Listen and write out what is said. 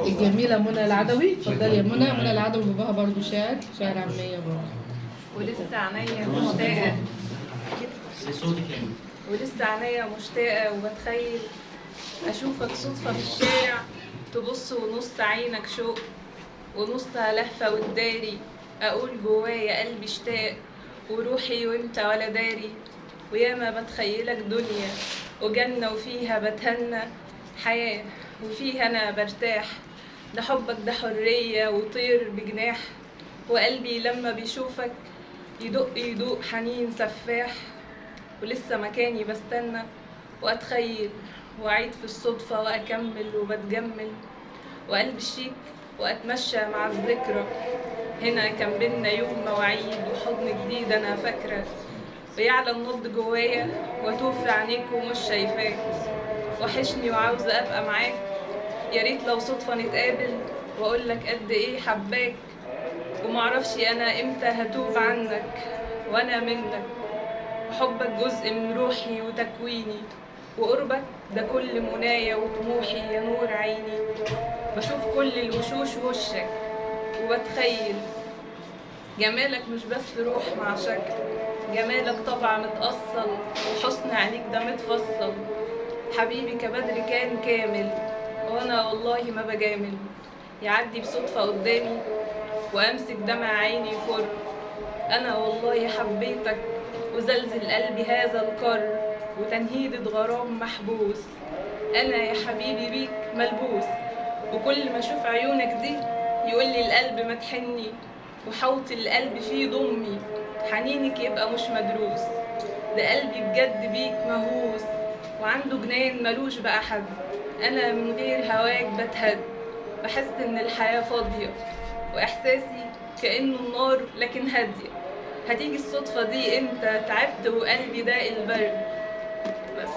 الجميلة منى العدوي. اتفضلي يا منى. منى العدوي باباها برضو شاعر عامية برضو. ولسه عينيا مشتاقة ولسه عينيا مشتاقة وبتخيل أشوفك صدفة في الشارع، تبص ونص عينك شوق ونصها لهفة وتداري، أقول جوايا قلبي اشتاق وروحي وانت ولا داري، وياما بتخيلك دنيا وجنة وفيها بتهنى، حياة وفيها أنا برتاح، ده حبك ده حرية وطير بجناح، وقلبي لما بيشوفك يدق حنين سفاح، ولسه مكاني بستنى وأتخيل وأعيد في الصدفة وأكمل وبتجمل وقلب الشيك وأتمشى مع الذكرى، هنا كان بينا يوم مواعيد وحضن جديد أنا فاكرة، ويعلى النبض جوايا وأتوه في عينيك ومش شايفاك، وحشني وعاوزة أبقى معاك، يا ريت لو صدفة نتقابل وأقولك قد إيه حباك، ومعرفش أنا إمتى هتوب عنك وأنا منك، وحبك جزء من روحي وتكويني، وقربك ده كل منايا وطموحي يا نور عيني، بشوف كل الوشوش وشك وبتخيل جمالك مش بس روح مع شكل، جمالك طبع متأصل وحسن عينيك ده متفصل، حبيبي كبدر كان كامل وانا والله ما بجامل، يعدي بصدفة قدامي وامسك دمع عيني يفر، انا والله حبيتك وزلزل قلبي هذا القر، وتنهيدة غرام محبوس، انا يا حبيبي بيك ملبوس، وكل ما اشوف عيونك دي يقولي القلب ما تحني، وحوط القلب فيه ضمي، حنينك يبقى مش مدروس، ده قلبي بجد بيك مهووس، وعنده جنان ملوش بقى حد، انا من غير هواك بتهد، بحس ان الحياة فاضية واحساسي كأنه النار لكن هادية، هتيجي الصدفة دي امتى تعبت وقلبي ده البرد بس.